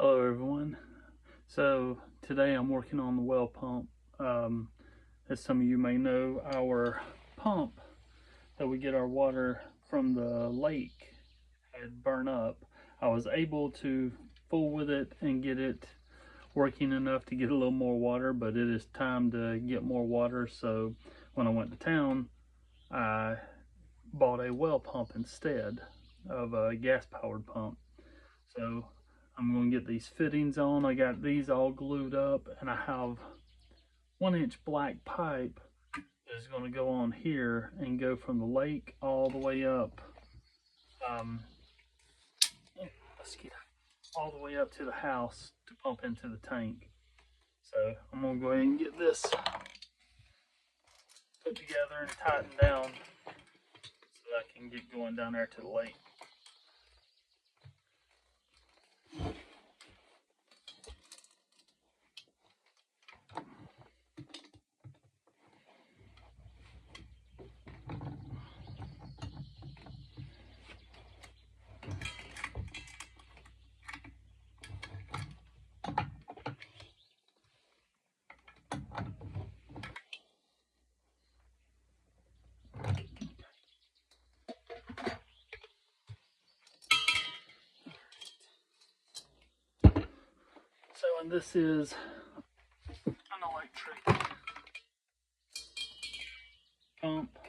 Hello everyone. So today I'm working on the well pump. Um, as some of you may know, our pump that we get our water from the lake had burned up. I was able to fool with it and get it working enough to get a little more water, but it is time to get more water. So when I went to town, I bought a well pump instead of a gas powered pump. So I'm going to get these fittings on. I got these all glued up, and I have 1 inch black pipe that is going to go on here and go from the lake all the way up. Um, all the way up to the house to pump into the tank. So I'm going to go ahead and get this put together and tightened down so that I can get going down there to the lake. So, and this is an electric pump.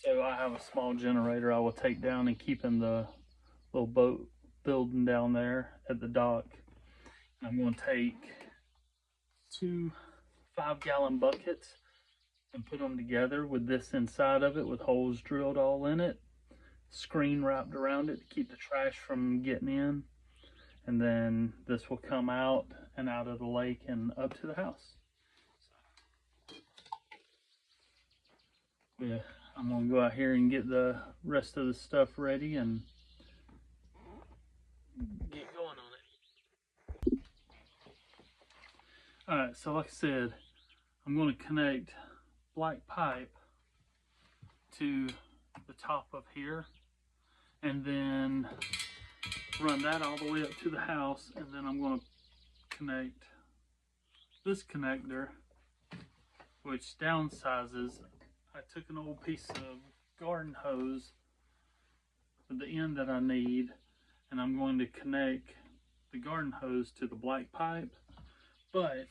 So I have a small generator I will take down and keep in the little boat building down there at the dock. I'm going to take 2 5-gallon buckets and put them together with this inside of it with holes drilled all in it, screen wrapped around it to keep the trash from getting in, and then this will come out and out of the lake and up to the house. Yeah, I'm going to go out here and get the rest of the stuff ready and get going on it. Alright, so like I said, I'm going to connect black pipe to the top of here and then run that all the way up to the house, and then I'm going to connect this connector, which downsizes. I took an old piece of garden hose with the end that I need, and I'm going to connect the garden hose to the black pipe, but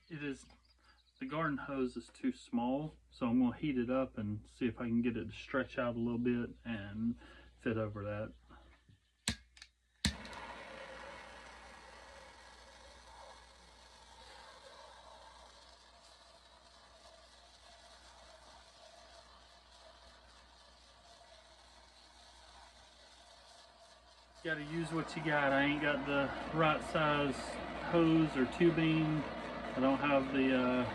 the garden hose is too small, so I'm going to heat it up and see if I can get it to stretch out a little bit and fit over that. You gotta use what you got. I ain't got the right size hose or tubing. I don't have the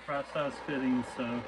right size fittings, so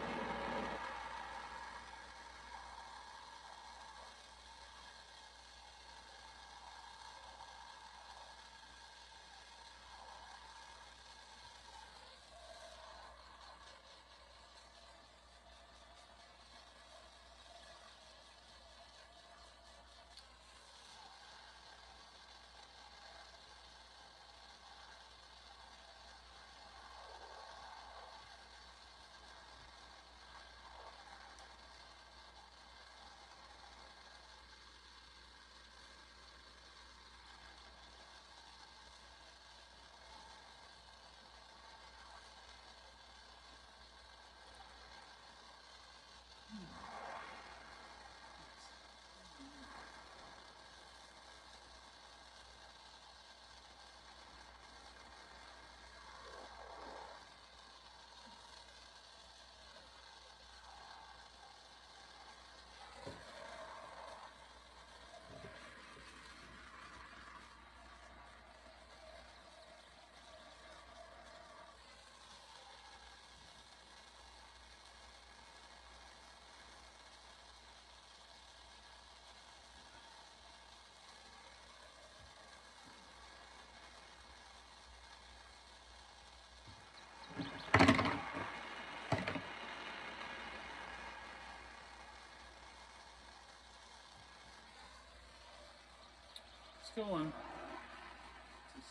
it's going.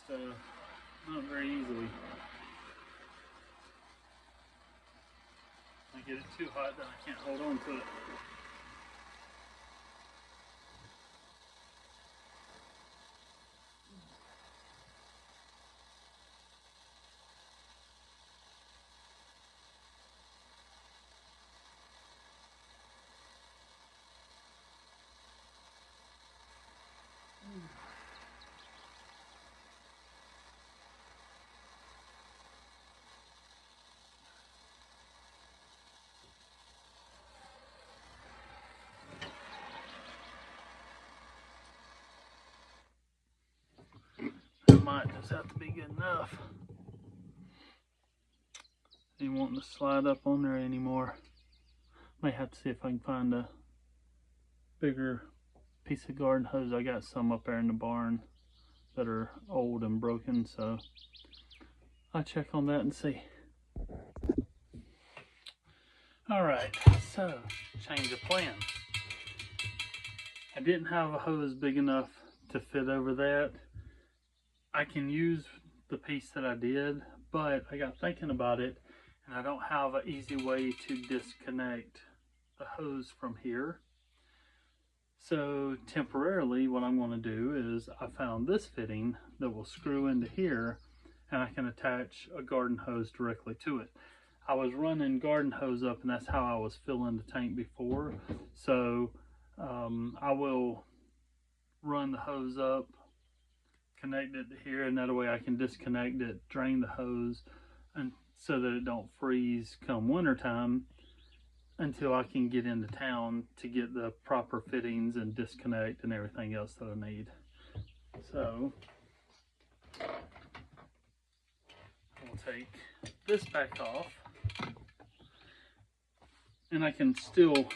not very easily. I get it too hot, then I can't hold on to it. That might just have to be good enough. Ain't wanting to slide up on there anymore. Might have to see if I can find a bigger piece of garden hose. I got some up there in the barn that are old and broken, so I'll check on that and see. Alright, so change of plan. I didn't have a hose big enough to fit over that. I can use the piece that I did, but I got thinking about it and I don't have an easy way to disconnect the hose from here. So temporarily what I'm going to do is I found this fitting that will screw into here and I can attach a garden hose directly to it. I was running garden hose up and that's how I was filling the tank before. So I will run the hose up, connect it to here, and that way I can disconnect it, drain the hose, and so that it don't freeze come winter time until I can get into town to get the proper fittings and disconnect and everything else that I need. So I'll take this back off, and I can still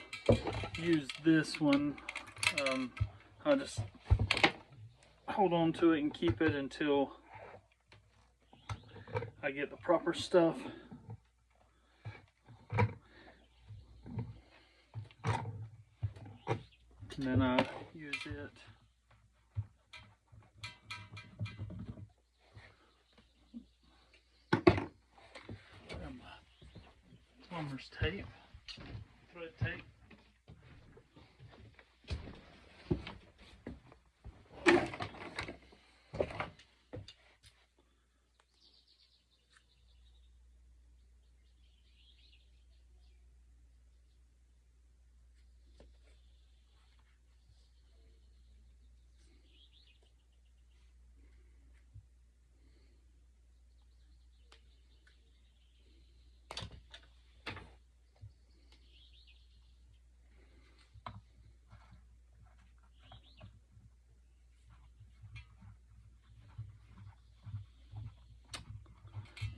use this one. I'll just hold on to it and keep it until I get the proper stuff. And then I use it. And my plumber's tape, thread tape.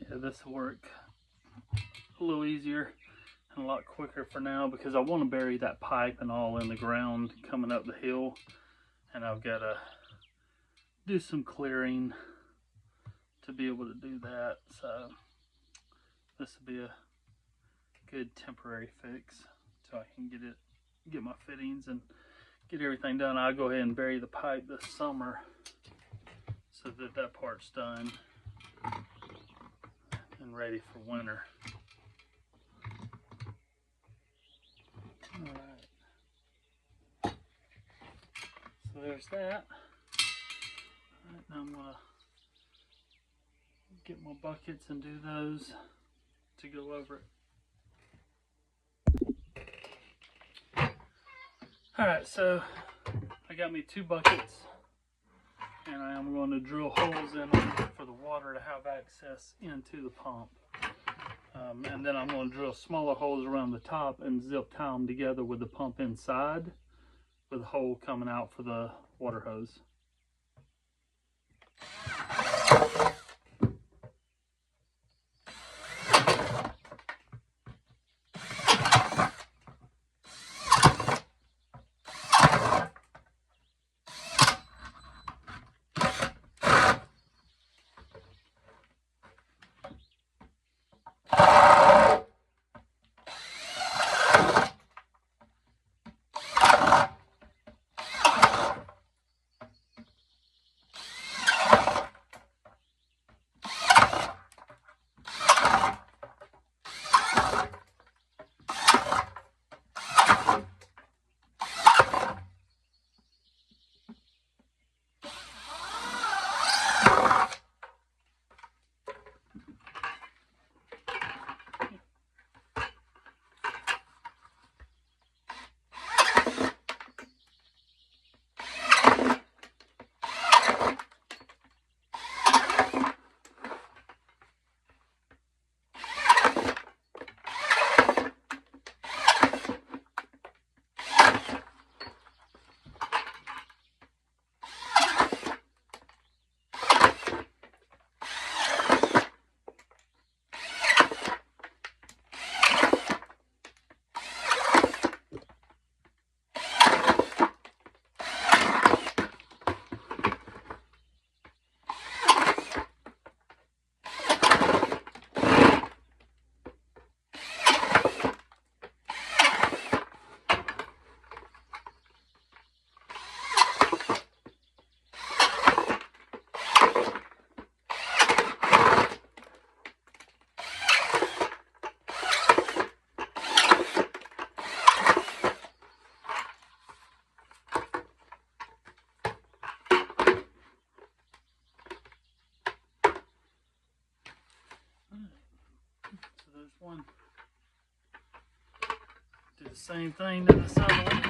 Yeah, this will work a little easier and a lot quicker for now because I want to bury that pipe and all in the ground coming up the hill, and I've got to do some clearing to be able to do that. So this will be a good temporary fix so I can get my fittings and get everything done. I'll go ahead and bury the pipe this summer so that that part's done and ready for winter. Alright, so there's that. Alright, now I'm gonna get my buckets and do those to go over it. Alright, so I got me 2 buckets and I am going to drill holes in them for the water to have access into the pump. And then I'm going to drill smaller holes around the top and zip tie them together with the pump inside with a hole coming out for the water hose. One. Do the same thing to this other one.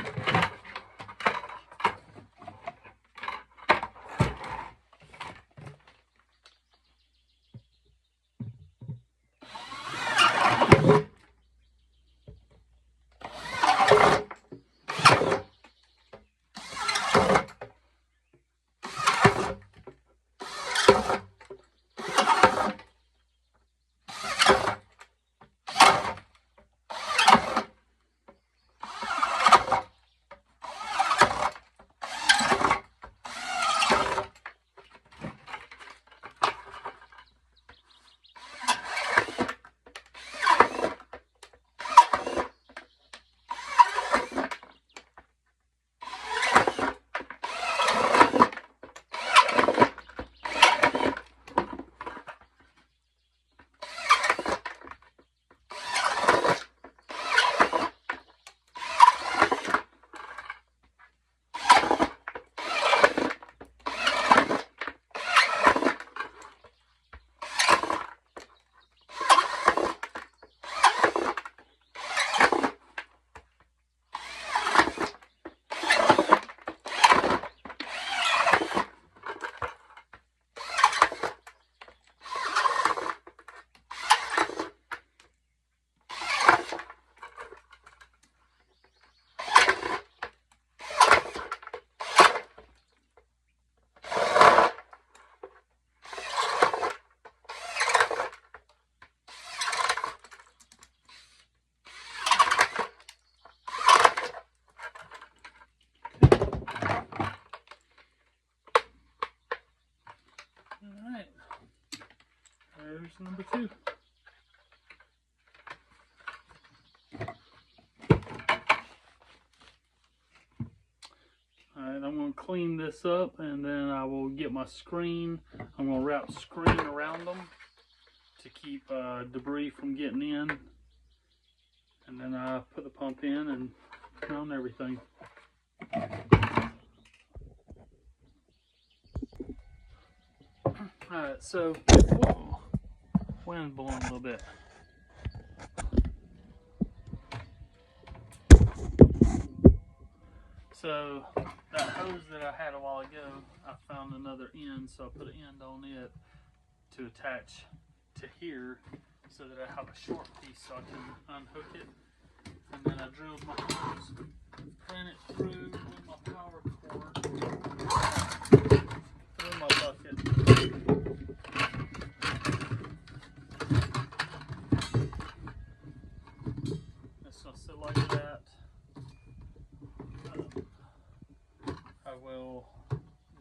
Alright, there's number 2. Alright, I'm going to clean this up and then I will get my screen. I'm going to wrap screen around them to keep debris from getting in. And then I put the pump in and turn on everything. Alright, so, whoa, wind blowing a little bit. So, that hose that I had a while ago, I found another end, so I put an end on it to attach to here so that I have a short piece so I can unhook it. And then I drilled my hose, ran it through with my power cord, through my bucket. It's going to sit like that. I will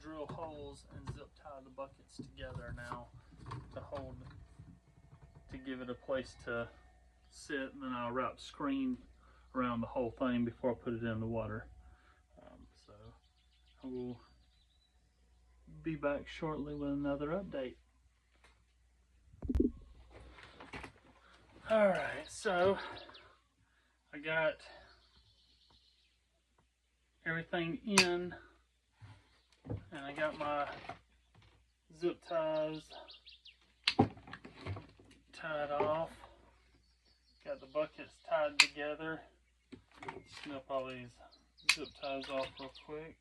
drill holes and zip tie the buckets together now to hold, to give it a place to sit, and then I'll wrap screen around the whole thing before I put it in the water. So I will be back shortly with another update. Alright, so I got everything in, and I got my zip ties tied off. Got the buckets tied together. Snip all these zip ties off real quick.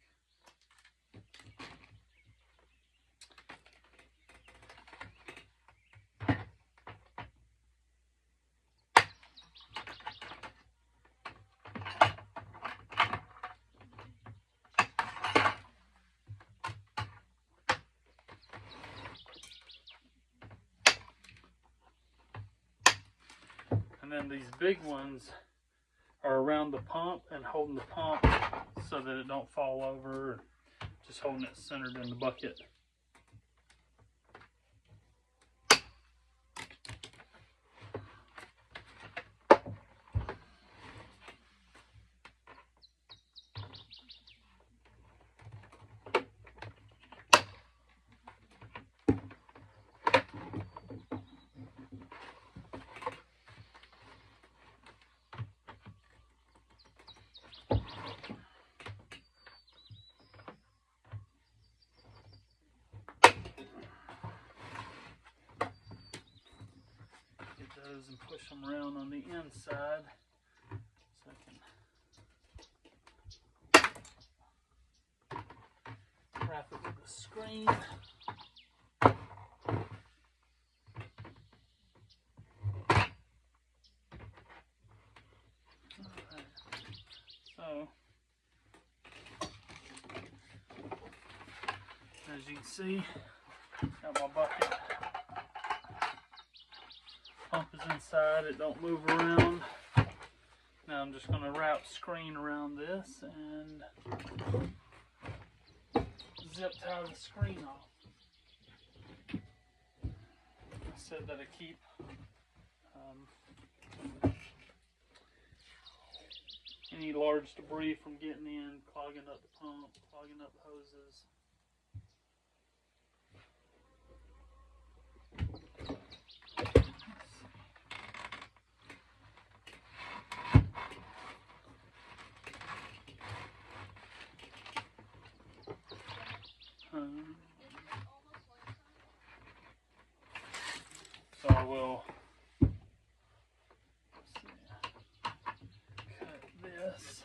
And then these big ones are around the pump and holding the pump so that it don't fall over, just holding it centered in the bucket. hoses and push them around on the inside so I can wrap it with a screen. So, as you can see, got my bucket. Pump is inside, it don't move around. Now I'm just going to wrap screen around this and zip tie the screen off. I said that I keep any large debris from getting in, clogging up the pump, clogging up the hoses. So I will cut this.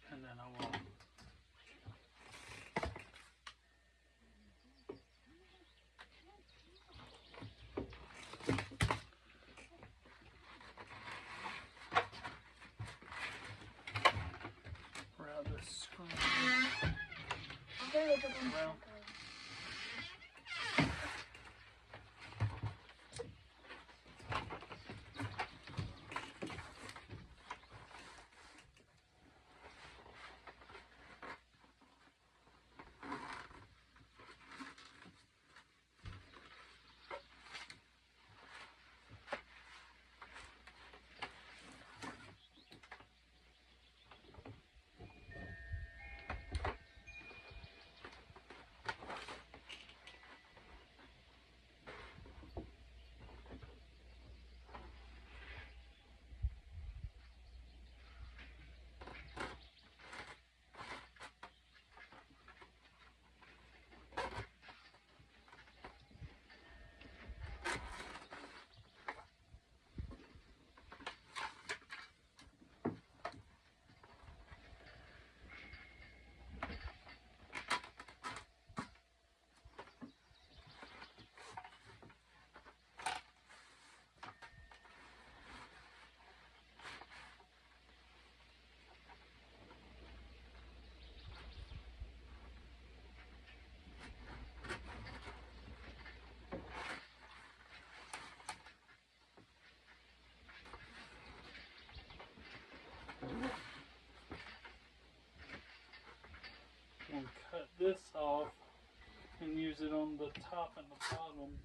And then I will wrap this screen around. And cut this off and use it on the top and the bottom.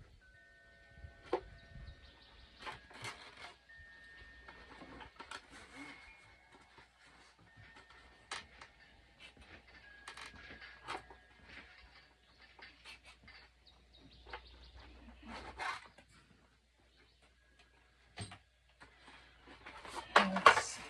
Let's see.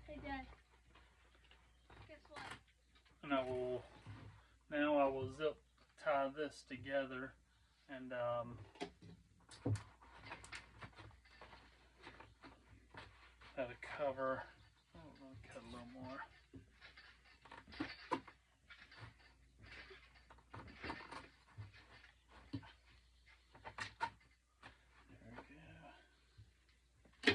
Hey Dad, guess what? And I will zip tie this together and add a cover. Oh, I'll cut a little more. There we go.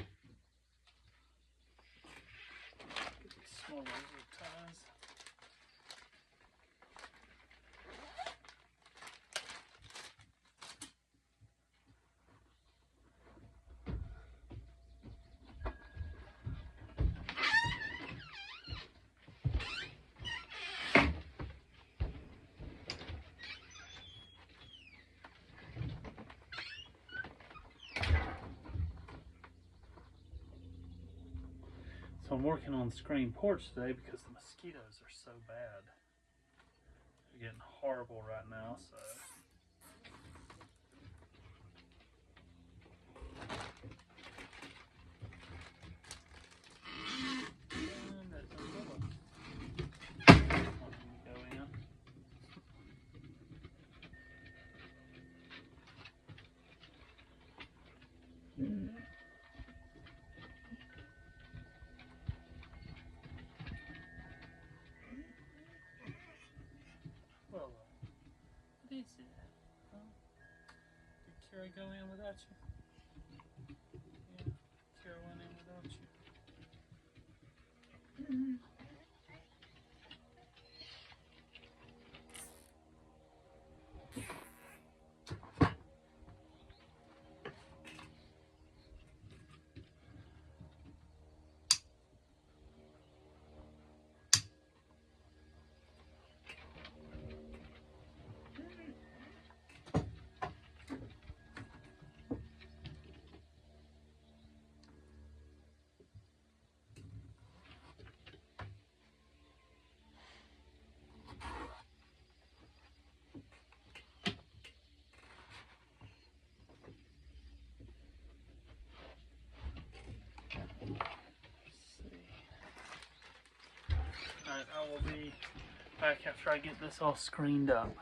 Get these smaller zip ties. So I'm working on the screen porch today because the mosquitoes are so bad. They're getting horrible right now, so. And there's Umbrella. Wanting to go in. Well, what is it? Huh? Did Kara go in without you? Yeah, Kara went in without you. Alright, I will be back after I get this all screened up.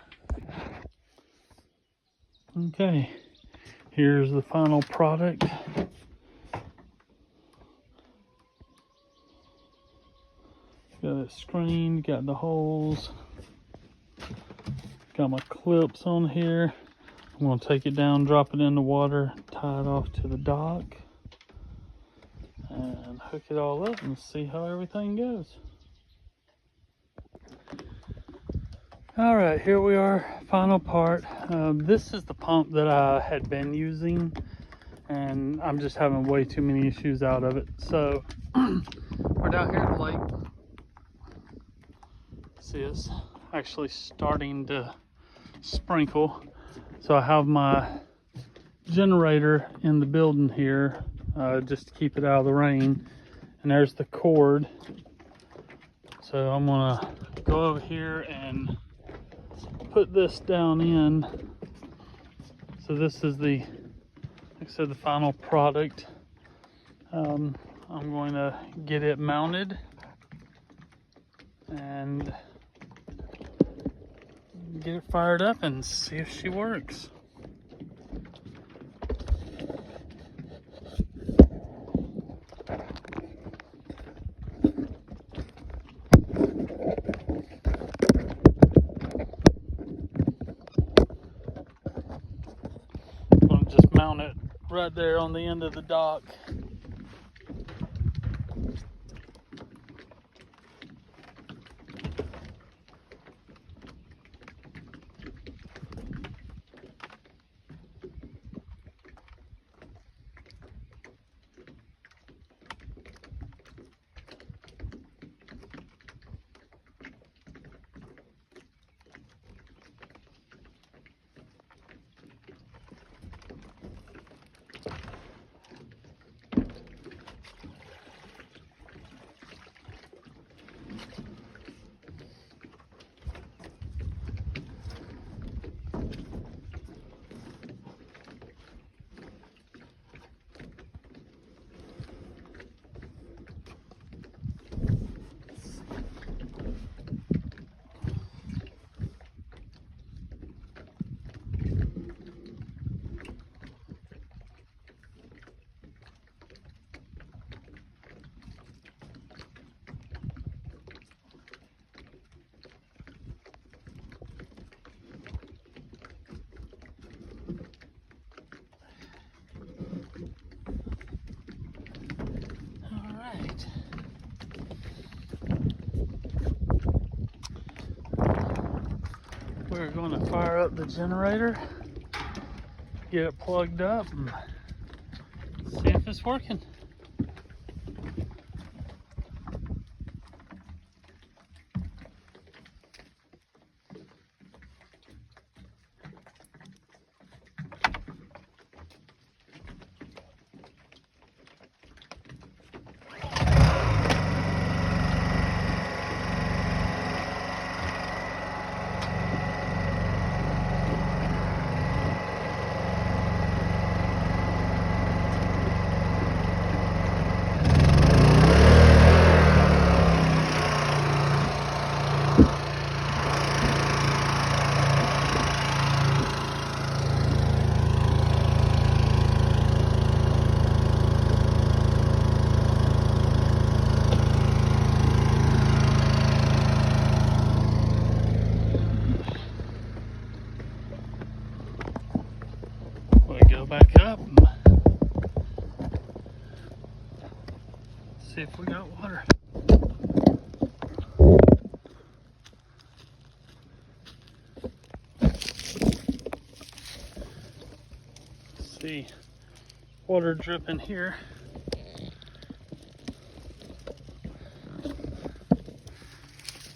Okay, here's the final product. Got it screened, got the holes, got my clips on here. I'm going to take it down, drop it in the water, tie it off to the dock, and hook it all up and see how everything goes. All right, here we are, final part. This is the pump that I had been using, and I'm just having way too many issues out of it. So we're down here at the lake. See, it's actually starting to sprinkle. So I have my generator in the building here, just to keep it out of the rain. And there's the cord. So I'm gonna go over here and put this down in. So this is the, like I said, the final product. I'm going to get it mounted and get it fired up and see if she works. I'm going to just mount it right there on the end of the dock. We're going to fire up the generator, get it plugged up, and see if it's working. See if we got water. See, water dripping here.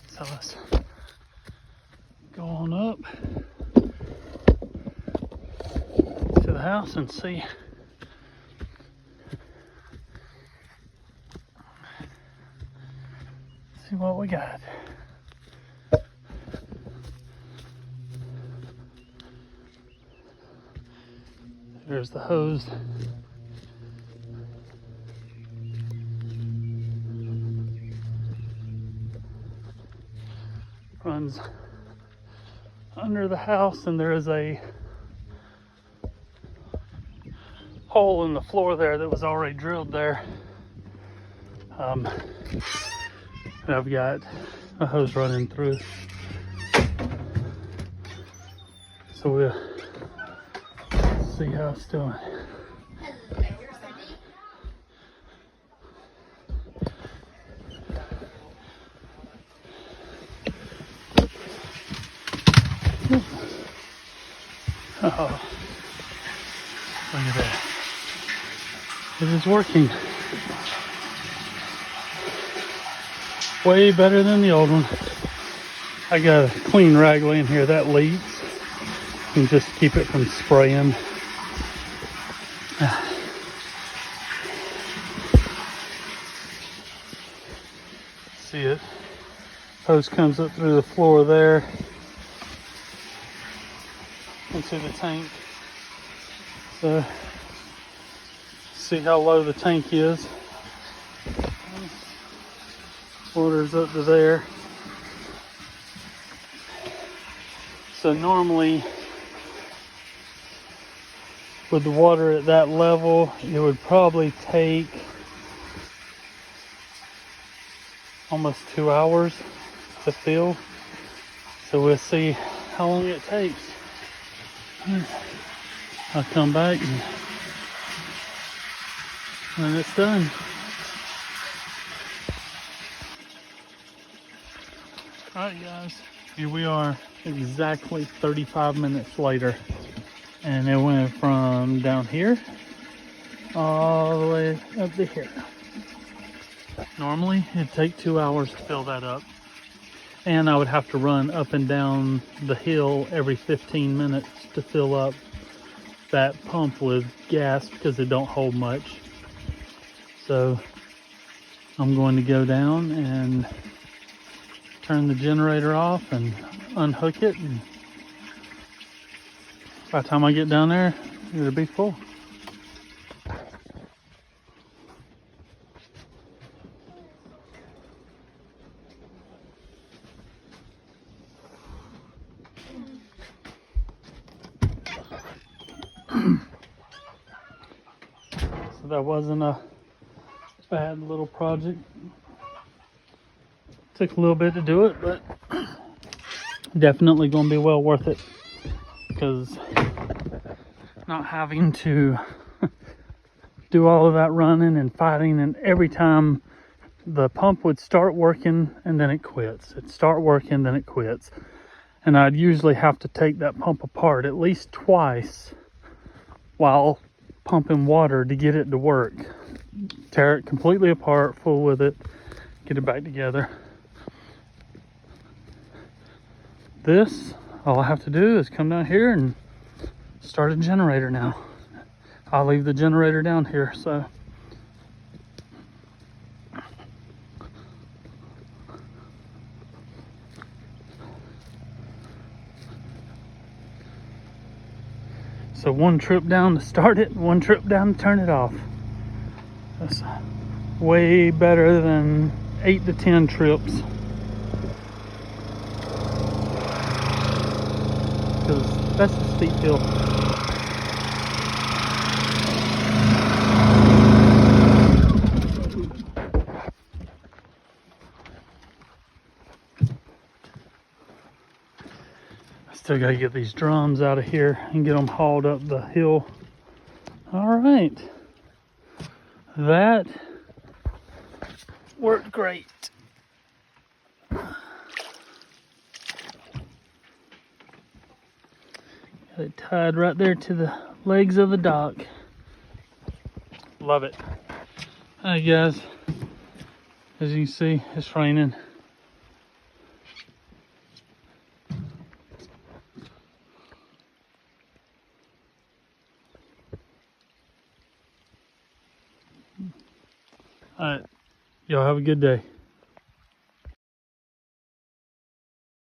So let's go on up to the house and see. See what we got. There's the hose. Runs under the house, and there is a hole in the floor there that was already drilled there. And I've got a hose running through. So we'll see how it's doing. Oh, look at that. It is working. Way better than the old one. I got a clean rag laying here that leaks. And just keep it from spraying. See it? Hose comes up through the floor there into the tank. So see how low the tank is. Water's up to there. So normally with the water at that level, it would probably take almost 2 hours to fill. So we'll see how long it takes. I'll come back and when it's done. Alright guys, here we are exactly 35 minutes later. And it went from down here all the way up to here. Normally it'd take 2 hours to fill that up. And I would have to run up and down the hill every 15 minutes to fill up that pump with gas because it don't hold much. So I'm going to go down and turn the generator off and unhook it. And by the time I get down there, it'll be full. So that wasn't a bad little project. Took a little bit to do it, but definitely going to be well worth it. Because not having to do all of that running and fighting, and every time the pump would start working and then it quits. It'd start working, then it quits. And I'd usually have to take that pump apart at least twice while pumping water to get it to work. Tear it completely apart, fool with it, get it back together. This, all I have to do is come down here and start a generator now. I'll leave the generator down here, so. So one trip down to start it, one trip down to turn it off. That's way better than 8 to 10 trips. Because that's a steep hill. I still got to get these drums out of here and get them hauled up the hill. All right. That Worked great. Got it tied right there to the legs of the dock. Love it. Alright guys, as you can see, it's raining. Alright, y'all have a good day.